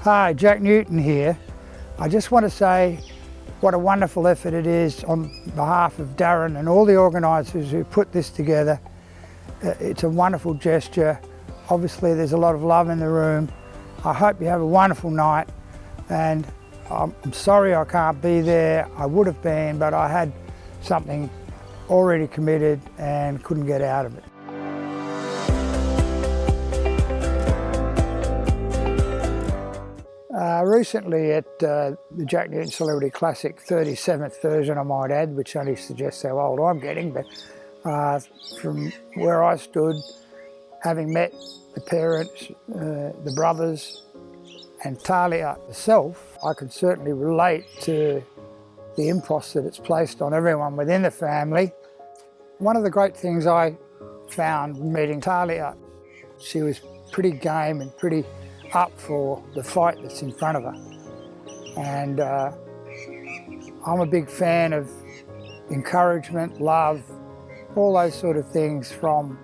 Hi, Jack Newton here. I just want to say what a wonderful effort it is on behalf of Darren and all the organisers who put this together. It's a wonderful gesture. Obviously there's a lot of love in the room. I hope you have a wonderful night, and I'm sorry I can't be there. I would have been, but I had something already committed and couldn't get out of it. Recently at the Jack Newton Celebrity Classic 37th version, I might add, which only suggests how old I'm getting, but from where I stood, having met the parents, the brothers and Thalia herself, I can certainly relate to the impost that it's placed on everyone within the family. One of the great things I found meeting Thalia, she was pretty game and pretty up for the fight that's in front of her. And I'm a big fan of encouragement, love, all those sort of things from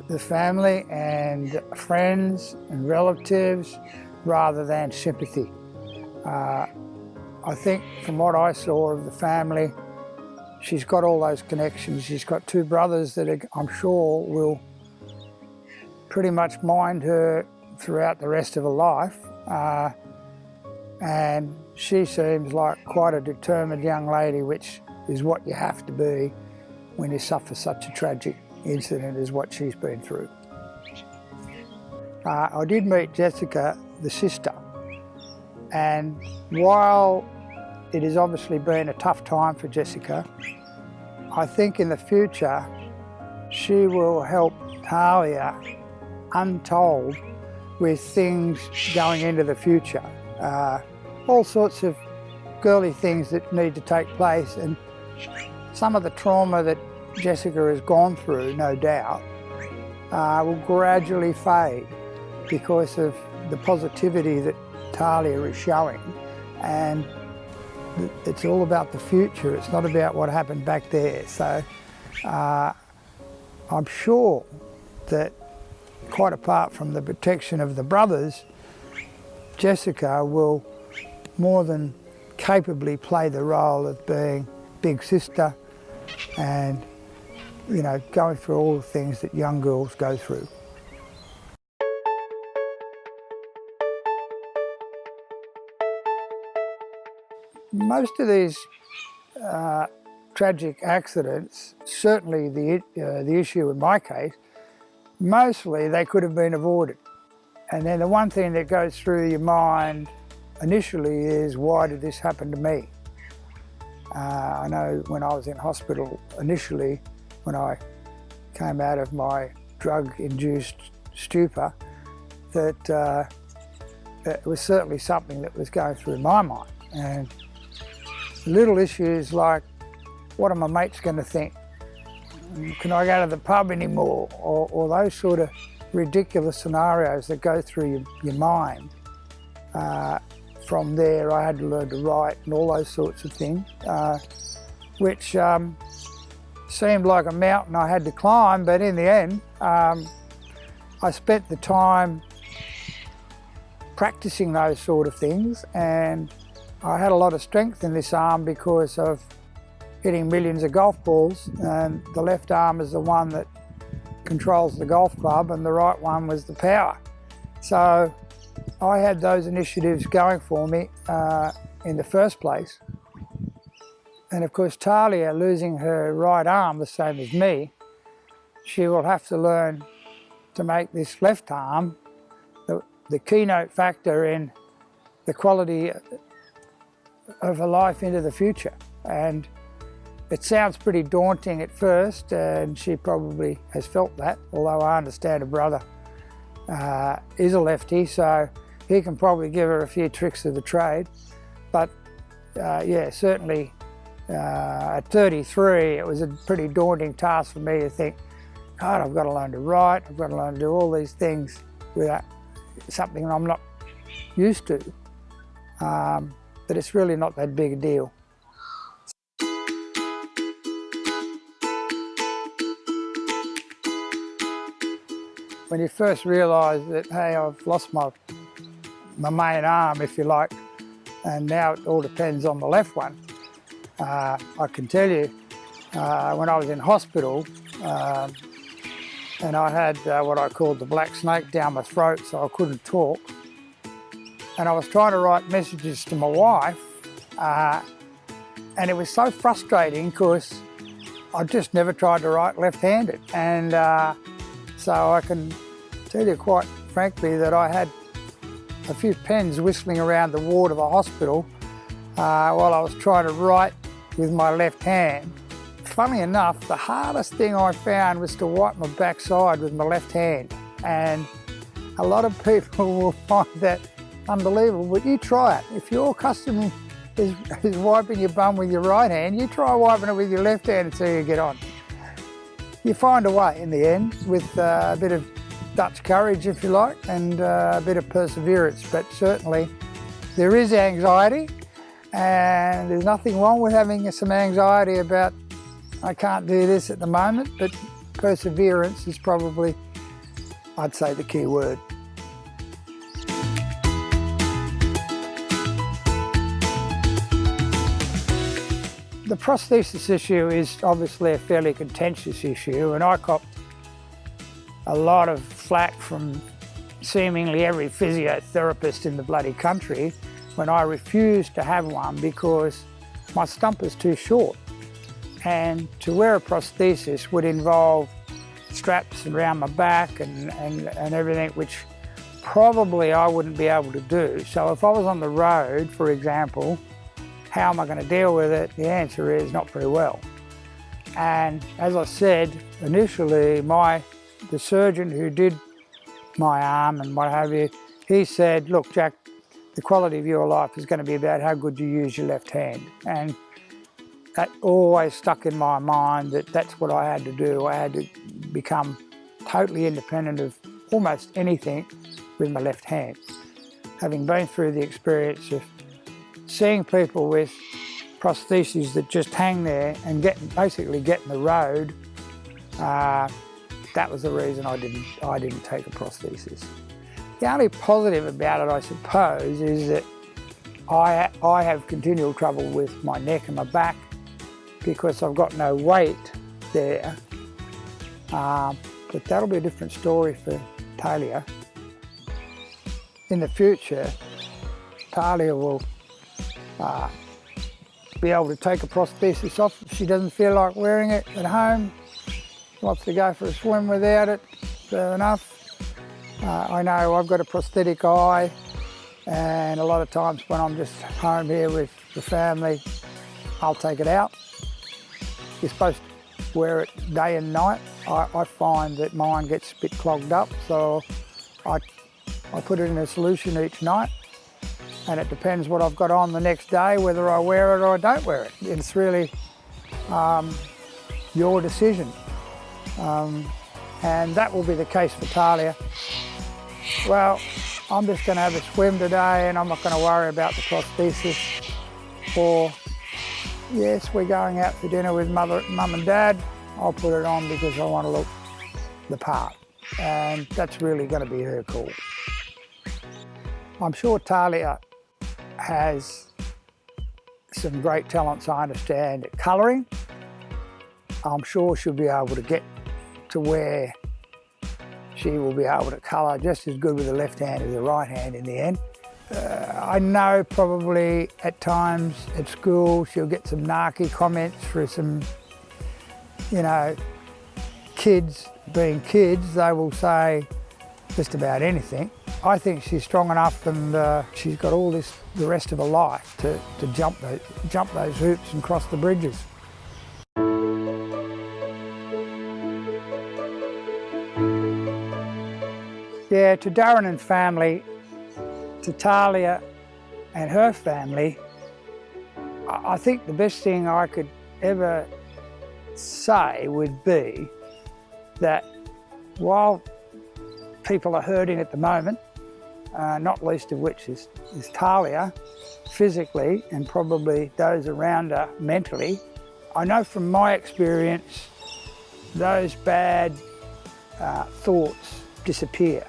the family and friends and relatives rather than sympathy. I think from what I saw of the family, she's got all those connections. She's got two brothers that I'm sure will pretty much mind her throughout the rest of her life, and she seems like quite a determined young lady, which is what you have to be when you suffer such a tragic incident as what she's been through. I did meet Jessica, the sister, and while it has obviously been a tough time for Jessica, I think in the future she will help Thalia untold with things going into the future. All sorts of girly things that need to take place, and some of the trauma that Jessica has gone through, no doubt, will gradually fade because of the positivity that Thalia is showing. And it's all about the future, it's not about what happened back there. So I'm sure that quite apart from the protection of the brothers, Jessica will more than capably play the role of being big sister and, you know, going through all the things that young girls go through. Most of these tragic accidents, certainly the issue in my case, mostly they could have been avoided. And then the one thing that goes through your mind initially is, why did this happen to me? I know when I was in hospital initially, when I came out of my drug-induced stupor, that it was certainly something that was going through my mind. And little issues like, what are my mates going to think? Can I go to the pub anymore? Or those sort of ridiculous scenarios that go through your mind. From there, I had to learn to write and all those sorts of things, which seemed like a mountain I had to climb, but in the end, I spent the time practicing those sort of things, and I had a lot of strength in this arm because of hitting millions of golf balls, and the left arm is the one that controls the golf club and the right one was the power. So I had those initiatives going for me in the first place. And of course Thalia, losing her right arm the same as me, she will have to learn to make this left arm the keynote factor in the quality of her life into the future. And it sounds pretty daunting at first, and she probably has felt that, although I understand her brother is a lefty, so he can probably give her a few tricks of the trade. But yeah, certainly at 33, it was a pretty daunting task for me to think, God, I've got to learn to write, I've got to learn to do all these things without something I'm not used to. But it's really not that big a deal. When you first realise that, hey, I've lost my my main arm, if you like, and now it all depends on the left one. I can tell you, when I was in hospital, and I had what I called the black snake down my throat, so I couldn't talk, and I was trying to write messages to my wife, and it was so frustrating because I just never tried to write left-handed, and so I can tell you quite frankly that I had a few pens whistling around the ward of a hospital while I was trying to write with my left hand. Funnily enough, the hardest thing I found was to wipe my backside with my left hand, and a lot of people will find that unbelievable, but you try it. If your custom is wiping your bum with your right hand, you try wiping it with your left hand and see how you get on. You find a way in the end with a bit of Dutch courage, if you like, and a bit of perseverance, but certainly there is anxiety, and there's nothing wrong with having some anxiety about I can't do this at the moment, but perseverance is probably, I'd say, the key word. The prosthesis issue is obviously a fairly contentious issue, and I copped a lot of flack from seemingly every physiotherapist in the bloody country when I refused to have one because my stump is too short. And to wear a prosthesis would involve straps around my back and everything, which probably I wouldn't be able to do. So if I was on the road, for example, how am I going to deal with it? The answer is not very well. And as I said initially, the surgeon who did my arm and what have you, he said, look, Jack, the quality of your life is going to be about how good you use your left hand. And that always stuck in my mind that that's what I had to do. I had to become totally independent of almost anything with my left hand. Having been through the experience of seeing people with prostheses that just hang there and basically get in the road, that was the reason I didn't take a prosthesis. The only positive about it, I suppose, is that I have continual trouble with my neck and my back because I've got no weight there. But that'll be a different story for Thalia. In the future, Thalia will be able to take a prosthesis off if she doesn't feel like wearing it at home. She wants to go for a swim without it, fair enough. I know I've got a prosthetic eye, and a lot of times when I'm just home here with the family, I'll take it out. You're supposed to wear it day and night. I find that mine gets a bit clogged up, so I put it in a solution each night, and it depends what I've got on the next day, whether I wear it or I don't wear it. It's really your decision. And that will be the case for Thalia. Well, I'm just going to have a swim today and I'm not going to worry about the prosthesis. Or, yes, we're going out for dinner with Mum and Dad. I'll put it on because I want to look the part. And that's really going to be her call. I'm sure Thalia has some great talents, I understand, at colouring. I'm sure she'll be able to get to where she will be able to colour just as good with the left hand as the right hand in the end. I know probably at times at school she'll get some narky comments for some, kids being kids. They will say just about anything. I think she's strong enough and she's got all the rest of her life to jump those hoops and cross the bridges. Yeah, to Darren and family, to Thalia and her family, I think the best thing I could ever say would be that while people are hurting at the moment, not least of which is Thalia, physically, and probably those around her mentally, I know from my experience those bad thoughts disappear.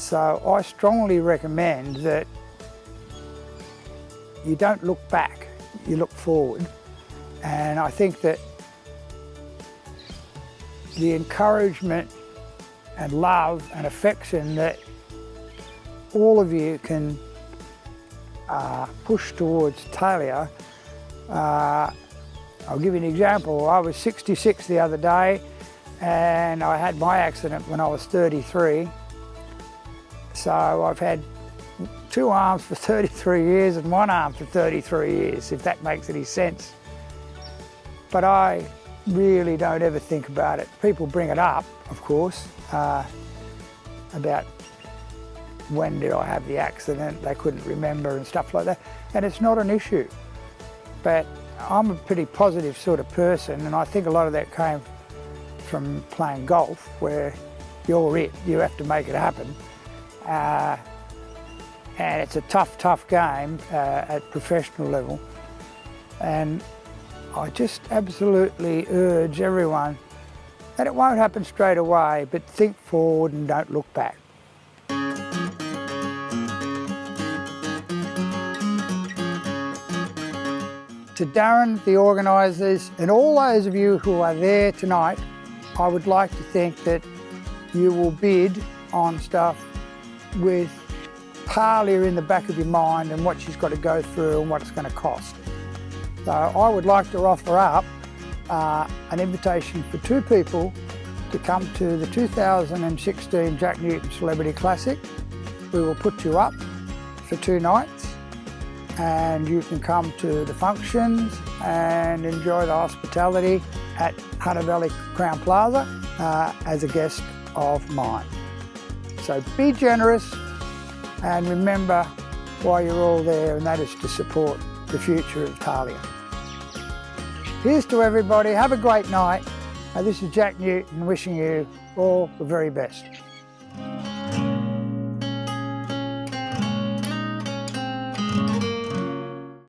So I strongly recommend that you don't look back, you look forward. And I think that the encouragement and love and affection that all of you can push towards Thalia. I'll give you an example. I was 66 the other day and I had my accident when I was 33. So I've had 2 arms for 33 years and 1 arm for 33 years, if that makes any sense. But I really don't ever think about it. People bring it up, of course, about when did I have the accident, they couldn't remember and stuff like that. And it's not an issue. But I'm a pretty positive sort of person, and I think a lot of that came from playing golf, where you're it, you have to make it happen. And it's a tough game at professional level. And I just absolutely urge everyone that it won't happen straight away, but think forward and don't look back. To Darren, the organisers, and all those of you who are there tonight, I would like to think that you will bid on stuff with Thalia in the back of your mind and what she's got to go through and what it's going to cost. So I would like to offer up an invitation for 2 people to come to the 2016 Jack Newton Celebrity Classic. We will put you up for 2 nights and you can come to the functions and enjoy the hospitality at Hunter Valley Crown Plaza as a guest of mine. So be generous and remember why you're all there, and that is to support the future of Thalia. Here's to everybody, have a great night. This is Jack Newton wishing you all the very best.